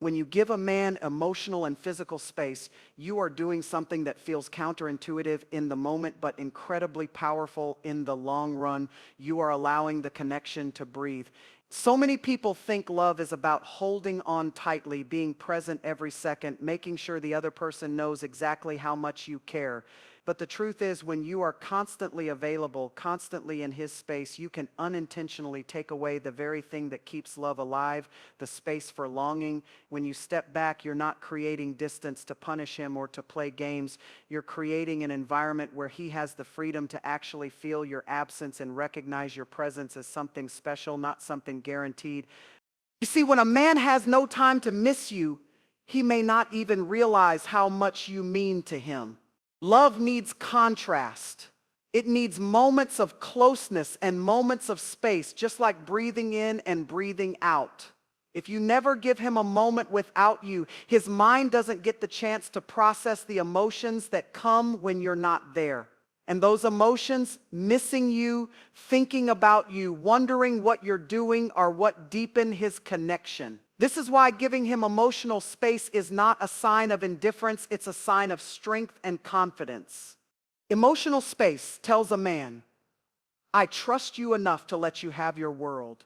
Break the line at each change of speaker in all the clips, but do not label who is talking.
When you give a man emotional and physical space, you are doing something that feels counterintuitive in the moment, but incredibly powerful in the long run. You are allowing the connection to breathe. So many people think love is about holding on tightly, being present every second, making sure the other person knows exactly how much you care. But the truth is, when you are constantly available, constantly in his space, you can unintentionally take away the very thing that keeps love alive, the space for longing. When you step back, you're not creating distance to punish him or to play games. You're creating an environment where he has the freedom to actually feel your absence and recognize your presence as something special, not something guaranteed. You see, when a man has no time to miss you, he may not even realize how much you mean to him. Love needs contrast. It needs moments of closeness and moments of space, just like breathing in and breathing out. If you never give him a moment without you, his mind doesn't get the chance to process the emotions that come when you're not there. And those emotions, missing you, thinking about you, wondering what you're doing, are what deepen his connection. This is why giving him emotional space is not a sign of indifference, it's a sign of strength and confidence. Emotional space tells a man, I trust you enough to let you have your world,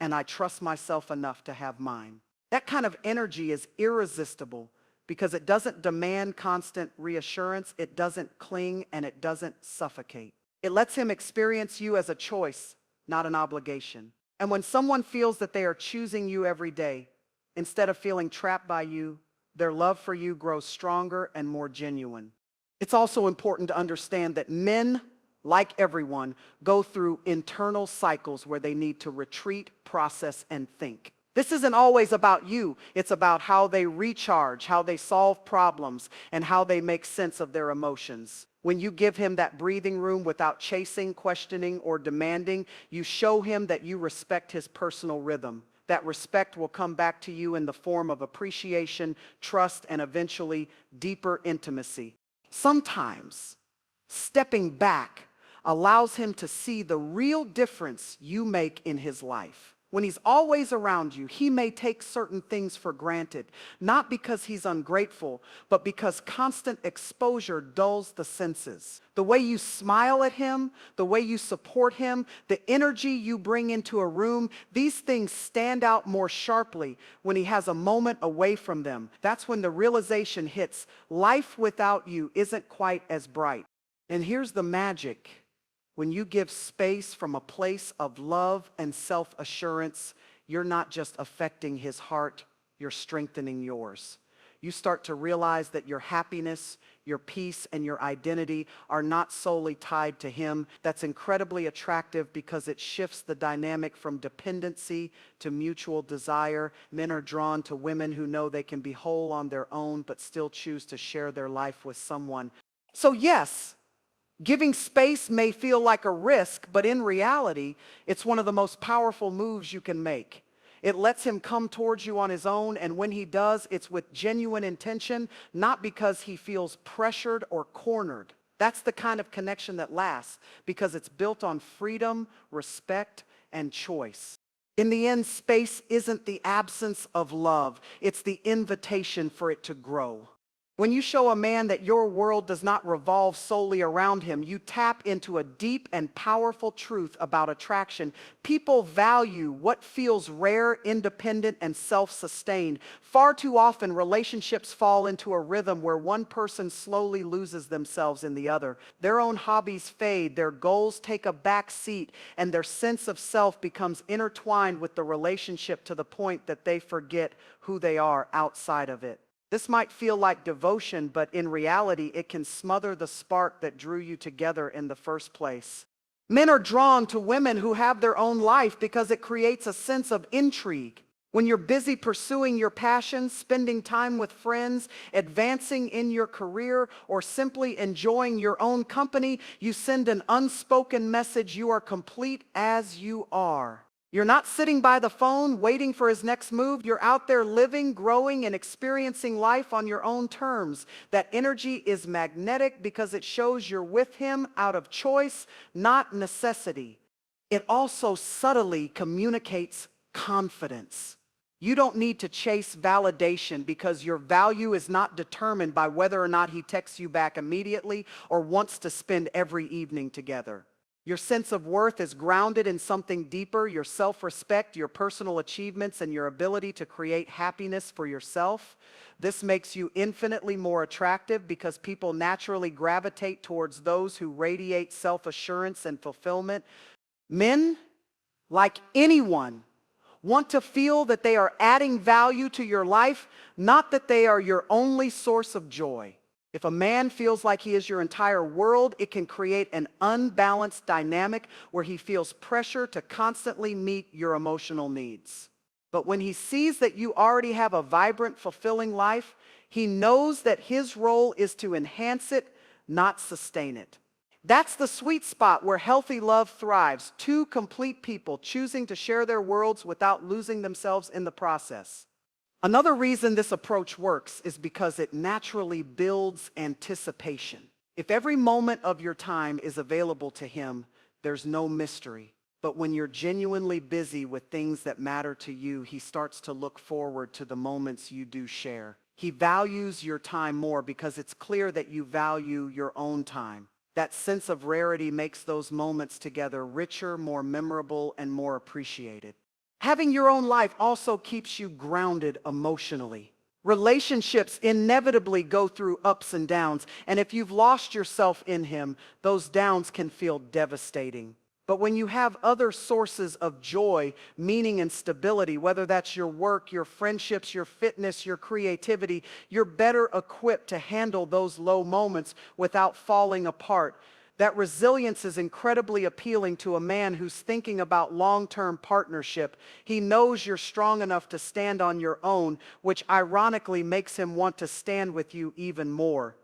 and I trust myself enough to have mine. That kind of energy is irresistible because it doesn't demand constant reassurance, it doesn't cling, and it doesn't suffocate. It lets him experience you as a choice, not an obligation. And when someone feels that they are choosing you every day, instead of feeling trapped by you, their love for you grows stronger and more genuine. It's also important to understand that men, like everyone, go through internal cycles where they need to retreat, process, and think. This isn't always about you. It's about how they recharge, how they solve problems, and how they make sense of their emotions. When you give him that breathing room without chasing, questioning, or demanding, you show him that you respect his personal rhythm. That respect will come back to you in the form of appreciation, trust, and eventually deeper intimacy. Sometimes stepping back allows him to see the real difference you make in his life. When he's always around you, he may take certain things for granted, not because he's ungrateful, but because constant exposure dulls the senses. The way you smile at him, the way you support him, the energy you bring into a room, these things stand out more sharply when he has a moment away from them. That's when the realization hits, life without you isn't quite as bright. And here's the magic. When you give space from a place of love and self-assurance, you're not just affecting his heart, you're strengthening yours. You start to realize that your happiness, your peace, and your identity are not solely tied to him. That's incredibly attractive because it shifts the dynamic from dependency to mutual desire. Men are drawn to women who know they can be whole on their own but still choose to share their life with someone. So yes, giving space may feel like a risk, but in reality, it's one of the most powerful moves you can make. It lets him come towards you on his own, and when he does, it's with genuine intention, not because he feels pressured or cornered. That's the kind of connection that lasts, because it's built on freedom, respect, and choice. In the end, space isn't the absence of love, it's the invitation for it to grow. When you show a man that your world does not revolve solely around him, you tap into a deep and powerful truth about attraction. People value what feels rare, independent, and self-sustained. Far too often, relationships fall into a rhythm where one person slowly loses themselves in the other. Their own hobbies fade, their goals take a back seat, and their sense of self becomes intertwined with the relationship to the point that they forget who they are outside of it. This might feel like devotion, but in reality, it can smother the spark that drew you together in the first place. Men are drawn to women who have their own life because it creates a sense of intrigue. When you're busy pursuing your passions, spending time with friends, advancing in your career, or simply enjoying your own company, you send an unspoken message: you are complete as you are. You're not sitting by the phone waiting for his next move. You're out there living, growing, and experiencing life on your own terms. That energy is magnetic because it shows you're with him out of choice, not necessity. It also subtly communicates confidence. You don't need to chase validation because your value is not determined by whether or not he texts you back immediately or wants to spend every evening together. Your sense of worth is grounded in something deeper, your self-respect, your personal achievements, and your ability to create happiness for yourself. This makes you infinitely more attractive because people naturally gravitate towards those who radiate self-assurance and fulfillment. Men, like anyone, want to feel that they are adding value to your life, not that they are your only source of joy. If a man feels like he is your entire world, it can create an unbalanced dynamic where he feels pressure to constantly meet your emotional needs. But when he sees that you already have a vibrant, fulfilling life, he knows that his role is to enhance it, not sustain it. That's the sweet spot where healthy love thrives, two complete people choosing to share their worlds without losing themselves in the process. Another reason this approach works is because it naturally builds anticipation. If every moment of your time is available to him, there's no mystery. But when you're genuinely busy with things that matter to you, he starts to look forward to the moments you do share. He values your time more because it's clear that you value your own time. That sense of rarity makes those moments together richer, more memorable, and more appreciated. Having your own life also keeps you grounded emotionally. Relationships inevitably go through ups and downs, and if you've lost yourself in him, those downs can feel devastating. But when you have other sources of joy, meaning, and stability, whether that's your work, your friendships, your fitness, your creativity, you're better equipped to handle those low moments without falling apart. That resilience is incredibly appealing to a man who's thinking about long-term partnership. He knows you're strong enough to stand on your own, which ironically makes him want to stand with you even more.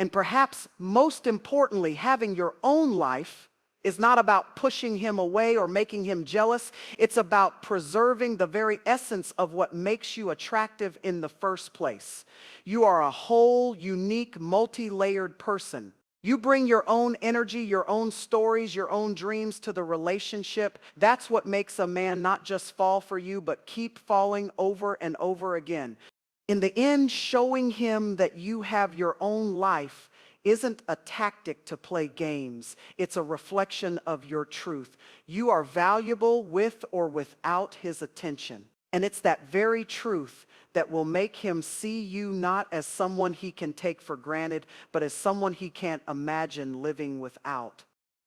And perhaps most importantly, having your own life is not about pushing him away or making him jealous. It's about preserving the very essence of what makes you attractive in the first place. You are a whole, unique, multi-layered person. You bring your own energy, your own stories, your own dreams to the relationship. That's what makes a man not just fall for you, but keep falling over and over again. In the end, showing him that you have your own life isn't a tactic to play games. It's a reflection of your truth. You are valuable with or without his attention. And it's that very truth that will make him see you not as someone he can take for granted, but as someone he can't imagine living without.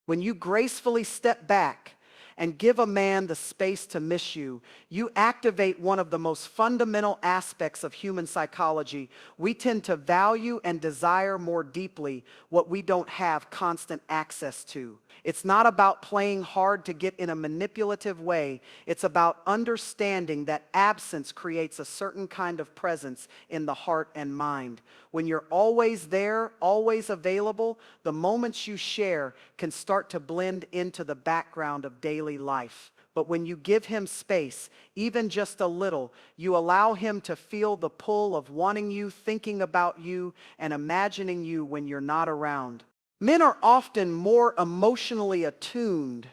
When you gracefully step back and give a man the space to miss you, you activate one of the most fundamental aspects of human psychology. We tend to value and desire more deeply what we don't have constant access to. It's not about playing hard to get in a manipulative way. It's about understanding that absence creates a certain kind of presence in the heart and mind. When you're always there, always available, the moments you share can start to blend into the background of daily life. But when you give him space, even just a little, you allow him to feel the pull of wanting you, thinking about you, and imagining you when you're not around. Men are often more emotionally attuned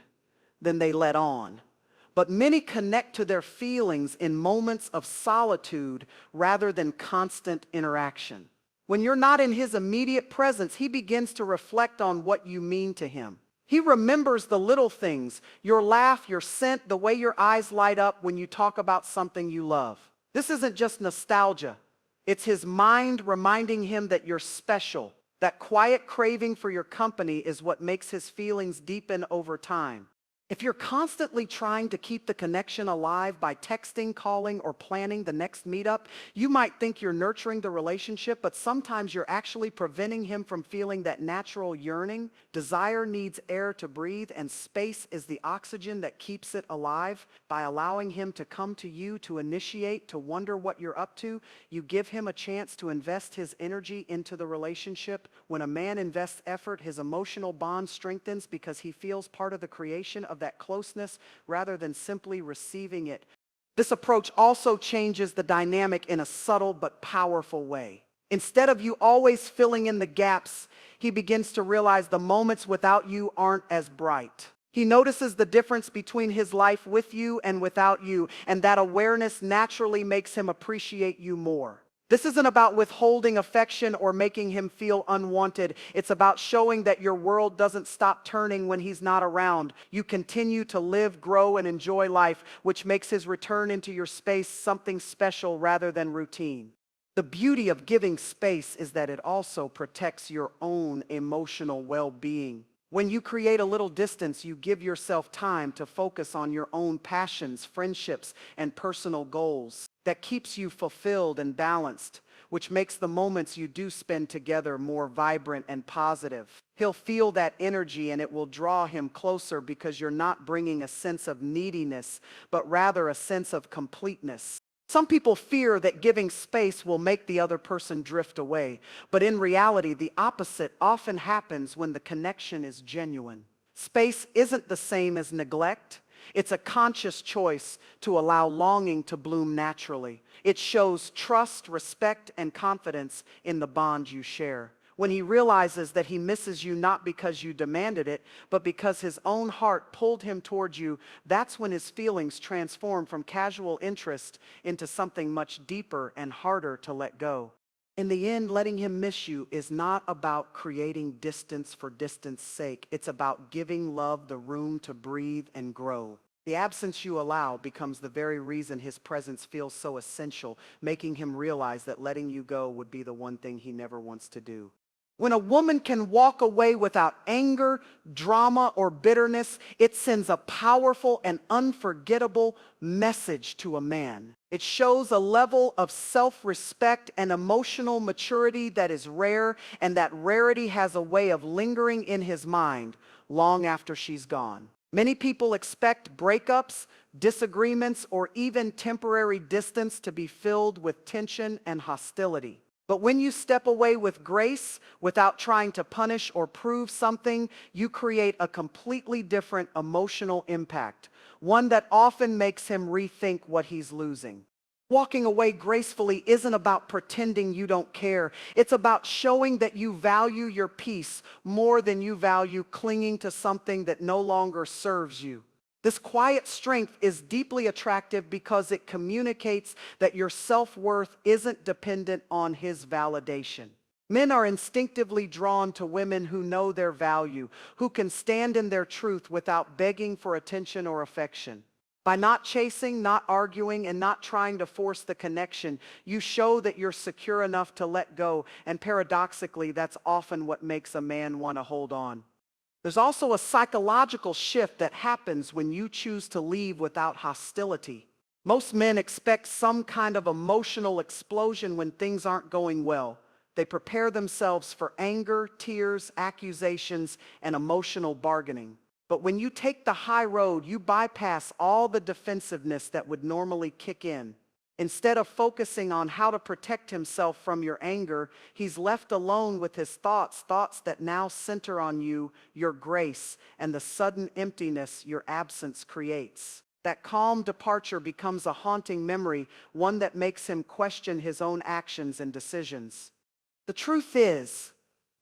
than they let on, but many connect to their feelings in moments of solitude rather than constant interaction. When you're not in his immediate presence, he begins to reflect on what you mean to him. He remembers the little things, your laugh, your scent, the way your eyes light up when you talk about something you love. This isn't just nostalgia. It's his mind reminding him that you're special. That quiet craving for your company is what makes his feelings deepen over time. If you're constantly trying to keep the connection alive by texting, calling, or planning the next meetup, you might think you're nurturing the relationship, but sometimes you're actually preventing him from feeling that natural yearning. Desire needs air to breathe, and space is the oxygen that keeps it alive. By allowing him to come to you, to initiate, to wonder what you're up to, you give him a chance to invest his energy into the relationship. When a man invests effort, his emotional bond strengthens because he feels part of the creation of that closeness rather than simply receiving it. This approach also changes the dynamic in a subtle but powerful way. Instead of you always filling in the gaps, he begins to realize the moments without you aren't as bright. He notices the difference between his life with you and without you, and that awareness naturally makes him appreciate you more. This isn't about withholding affection or making him feel unwanted. It's about showing that your world doesn't stop turning when he's not around. You continue to live, grow, and enjoy life, which makes his return into your space something special rather than routine. The beauty of giving space is that it also protects your own emotional well-being. When you create a little distance, you give yourself time to focus on your own passions, friendships, and personal goals. That keeps you fulfilled and balanced, which makes the moments you do spend together more vibrant and positive. He'll feel that energy and it will draw him closer because you're not bringing a sense of neediness, but rather a sense of completeness. Some people fear that giving space will make the other person drift away, but in reality, the opposite often happens when the connection is genuine. Space isn't the same as neglect. It's a conscious choice to allow longing to bloom naturally. It shows trust, respect, and confidence in the bond you share. When he realizes that he misses you not because you demanded it, but because his own heart pulled him towards you, that's when his feelings transform from casual interest into something much deeper and harder to let go. In the end, letting him miss you is not about creating distance for distance sake. It's about giving love the room to breathe and grow. The absence you allow becomes the very reason his presence feels so essential, making him realize that letting you go would be the one thing he never wants to do. When a woman can walk away without anger, drama, or bitterness, it sends a powerful and unforgettable message to a man. It shows a level of self-respect and emotional maturity that is rare, and that rarity has a way of lingering in his mind long after she's gone. Many people expect breakups, disagreements, or even temporary distance to be filled with tension and hostility. But when you step away with grace, without trying to punish or prove something, you create a completely different emotional impact, one that often makes him rethink what he's losing. Walking away gracefully isn't about pretending you don't care. It's about showing that you value your peace more than you value clinging to something that no longer serves you. This quiet strength is deeply attractive because it communicates that your self-worth isn't dependent on his validation. Men are instinctively drawn to women who know their value, who can stand in their truth without begging for attention or affection. By not chasing, not arguing, and not trying to force the connection, you show that you're secure enough to let go, and paradoxically, that's often what makes a man want to hold on. There's also a psychological shift that happens when you choose to leave without hostility. Most men expect some kind of emotional explosion when things aren't going well. They prepare themselves for anger, tears, accusations, and emotional bargaining. But when you take the high road, you bypass all the defensiveness that would normally kick in. Instead of focusing on how to protect himself from your anger, he's left alone with his thoughts that now center on you, your grace, and the sudden emptiness your absence creates. That calm departure becomes a haunting memory, one that makes him question his own actions and decisions. The truth is,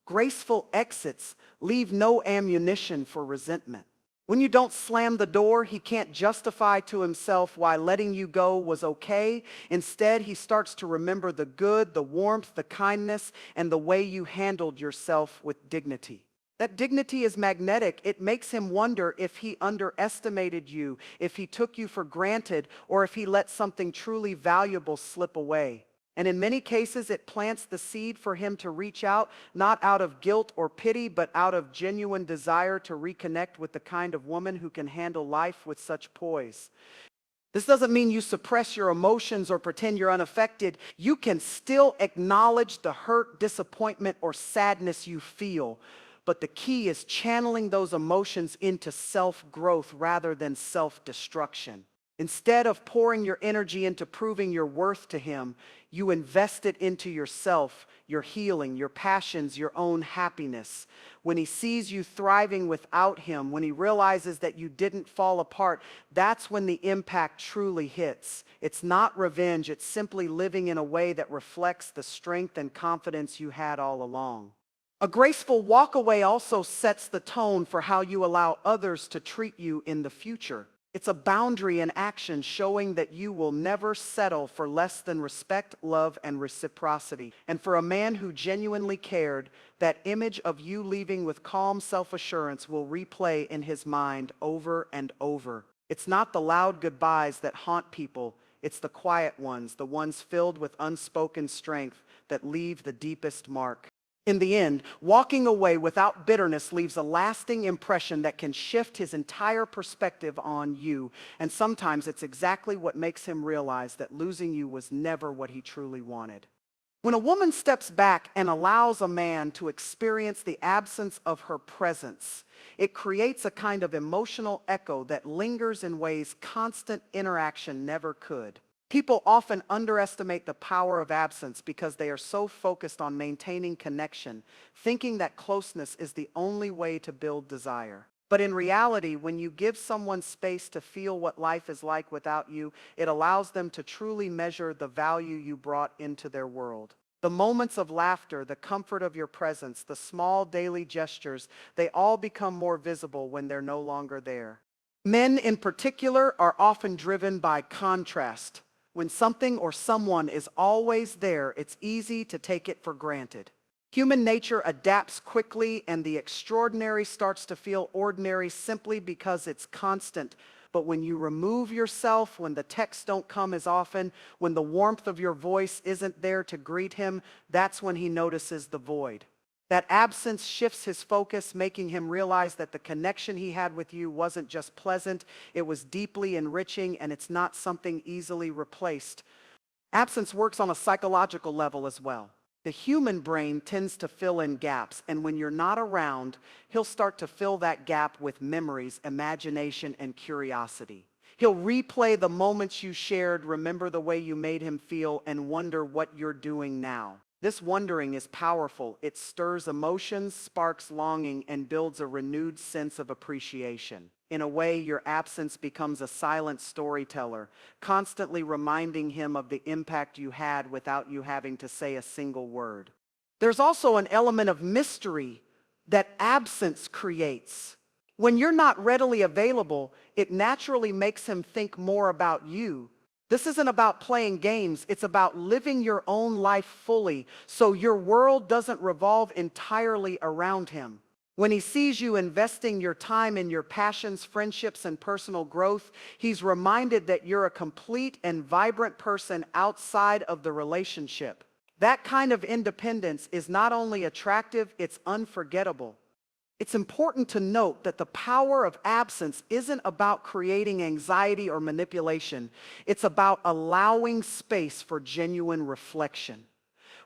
graceful exits leave no ammunition for resentment. When you don't slam the door, he can't justify to himself why letting you go was okay. Instead, he starts to remember the good, the warmth, the kindness, and the way you handled yourself with dignity. That dignity is magnetic. It makes him wonder if he underestimated you, if he took you for granted, or if he let something truly valuable slip away. And in many cases, it plants the seed for him to reach out, not out of guilt or pity, but out of genuine desire to reconnect with the kind of woman who can handle life with such poise. This doesn't mean you suppress your emotions or pretend you're unaffected. You can still acknowledge the hurt, disappointment, or sadness you feel. But the key is channeling those emotions into self-growth rather than self-destruction. Instead of pouring your energy into proving your worth to him, you invest it into yourself, your healing, your passions, your own happiness. When he sees you thriving without him, when he realizes that you didn't fall apart, that's when the impact truly hits. It's not revenge, it's simply living in a way that reflects the strength and confidence you had all along. A graceful walkaway also sets the tone for how you allow others to treat you in the future. It's a boundary in action showing that you will never settle for less than respect, love, and reciprocity. And for a man who genuinely cared, that image of you leaving with calm self-assurance will replay in his mind over and over. It's not the loud goodbyes that haunt people, it's the quiet ones, the ones filled with unspoken strength that leave the deepest mark. In the end, walking away without bitterness leaves a lasting impression that can shift his entire perspective on you. And sometimes it's exactly what makes him realize that losing you was never what he truly wanted. When a woman steps back and allows a man to experience the absence of her presence, it creates a kind of emotional echo that lingers in ways constant interaction never could. People often underestimate the power of absence because they are so focused on maintaining connection, thinking that closeness is the only way to build desire. But in reality, when you give someone space to feel what life is like without you, it allows them to truly measure the value you brought into their world. The moments of laughter, the comfort of your presence, the small daily gestures, they all become more visible when they're no longer there. Men in particular are often driven by contrast. When something or someone is always there, it's easy to take it for granted. Human nature adapts quickly, and the extraordinary starts to feel ordinary simply because it's constant. But when you remove yourself, when the texts don't come as often, when the warmth of your voice isn't there to greet him, that's when he notices the void. That absence shifts his focus, making him realize that the connection he had with you wasn't just pleasant, it was deeply enriching, and it's not something easily replaced. Absence works on a psychological level as well. The human brain tends to fill in gaps, and when you're not around, he'll start to fill that gap with memories, imagination, and curiosity. He'll replay the moments you shared, remember the way you made him feel, and wonder what you're doing now. This wondering is powerful. It stirs emotions, sparks longing, and builds a renewed sense of appreciation. In a way, your absence becomes a silent storyteller, constantly reminding him of the impact you had without you having to say a single word. There's also an element of mystery that absence creates. When you're not readily available, it naturally makes him think more about you. This isn't about playing games, it's about living your own life fully, so your world doesn't revolve entirely around him. When he sees you investing your time in your passions, friendships, and personal growth, he's reminded that you're a complete and vibrant person outside of the relationship. That kind of independence is not only attractive, it's unforgettable. It's important to note that the power of absence isn't about creating anxiety or manipulation. It's about allowing space for genuine reflection.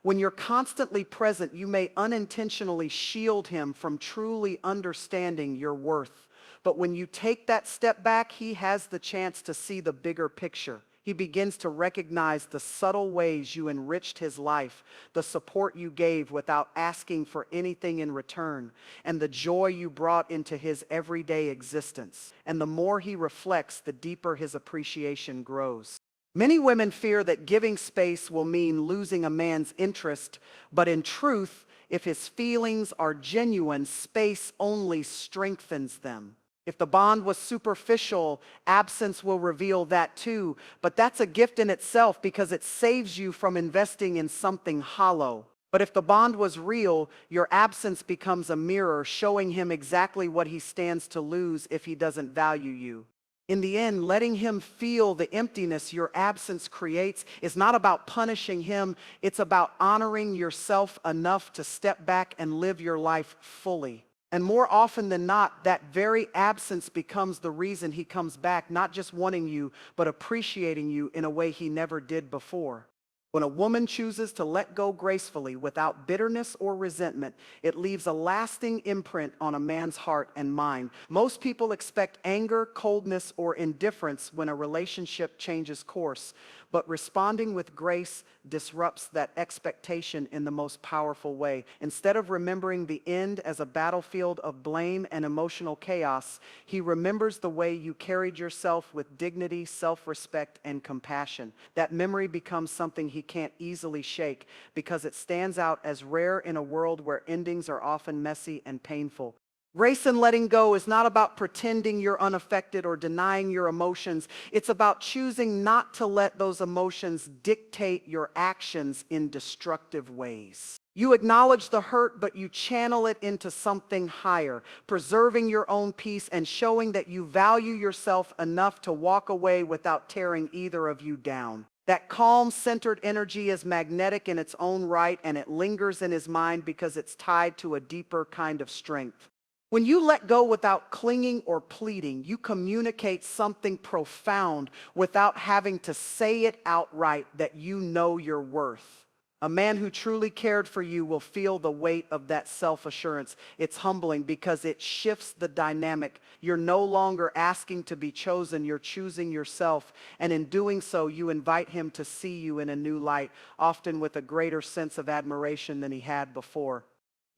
When you're constantly present, you may unintentionally shield him from truly understanding your worth. But when you take that step back, he has the chance to see the bigger picture. He begins to recognize the subtle ways you enriched his life, the support you gave without asking for anything in return, and the joy you brought into his everyday existence. And the more he reflects, the deeper his appreciation grows. Many women fear that giving space will mean losing a man's interest, but in truth, if his feelings are genuine, space only strengthens them. If the bond was superficial, absence will reveal that too. But that's a gift in itself because it saves you from investing in something hollow. But if the bond was real, your absence becomes a mirror showing him exactly what he stands to lose if he doesn't value you. In the end, letting him feel the emptiness your absence creates is not about punishing him. It's about honoring yourself enough to step back and live your life fully. And more often than not, that very absence becomes the reason he comes back, not just wanting you, but appreciating you in a way he never did before. When a woman chooses to let go gracefully without bitterness or resentment, it leaves a lasting imprint on a man's heart and mind. Most people expect anger, coldness, or indifference when a relationship changes course, but responding with grace disrupts that expectation in the most powerful way. Instead of remembering the end as a battlefield of blame and emotional chaos, he remembers the way you carried yourself with dignity, self-respect, and compassion. That memory becomes something he can't easily shake because it stands out as rare in a world where endings are often messy and painful. Grace and letting go is not about pretending you're unaffected or denying your emotions. It's about choosing not to let those emotions dictate your actions in destructive ways. You acknowledge the hurt, but you channel it into something higher, preserving your own peace and showing that you value yourself enough to walk away without tearing either of you down. That calm, centered energy is magnetic in its own right, and it lingers in his mind because it's tied to a deeper kind of strength. When you let go without clinging or pleading, you communicate something profound without having to say it outright, that you know your worth. A man who truly cared for you will feel the weight of that self-assurance. It's humbling because it shifts the dynamic. You're no longer asking to be chosen, you're choosing yourself. And in doing so, you invite him to see you in a new light, often with a greater sense of admiration than he had before.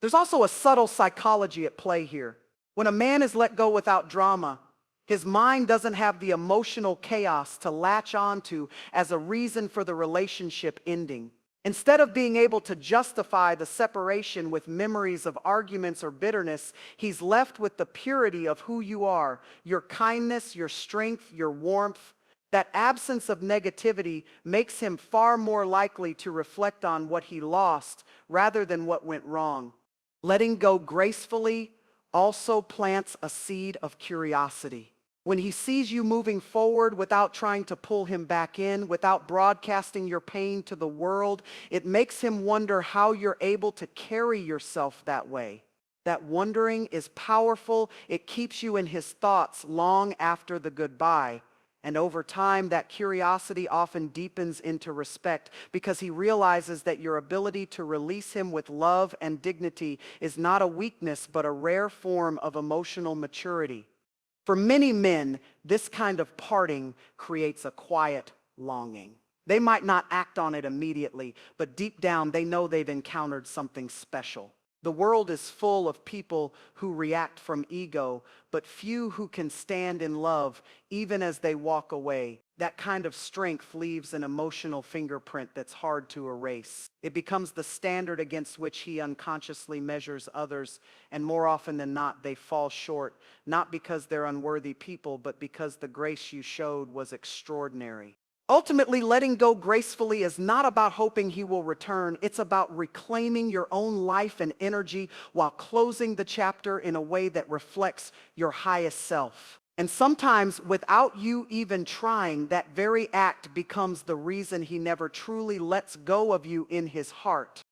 There's also a subtle psychology at play here. When a man is let go without drama, his mind doesn't have the emotional chaos to latch onto as a reason for the relationship ending. Instead of being able to justify the separation with memories of arguments or bitterness, he's left with the purity of who you are, your kindness, your strength, your warmth. That absence of negativity makes him far more likely to reflect on what he lost rather than what went wrong. Letting go gracefully also plants a seed of curiosity. When he sees you moving forward without trying to pull him back in, without broadcasting your pain to the world, it makes him wonder how you're able to carry yourself that way. That wondering is powerful. It keeps you in his thoughts long after the goodbye. And over time, that curiosity often deepens into respect because he realizes that your ability to release him with love and dignity is not a weakness, but a rare form of emotional maturity. For many men, this kind of parting creates a quiet longing. They might not act on it immediately, but deep down they know they've encountered something special. The world is full of people who react from ego, but few who can stand in love even as they walk away. That kind of strength leaves an emotional fingerprint that's hard to erase. It becomes the standard against which he unconsciously measures others, and more often than not, they fall short, not because they're unworthy people, but because the grace you showed was extraordinary. Ultimately, letting go gracefully is not about hoping he will return. It's about reclaiming your own life and energy while closing the chapter in a way that reflects your highest self. And sometimes, without you even trying, that very act becomes the reason he never truly lets go of you in his heart.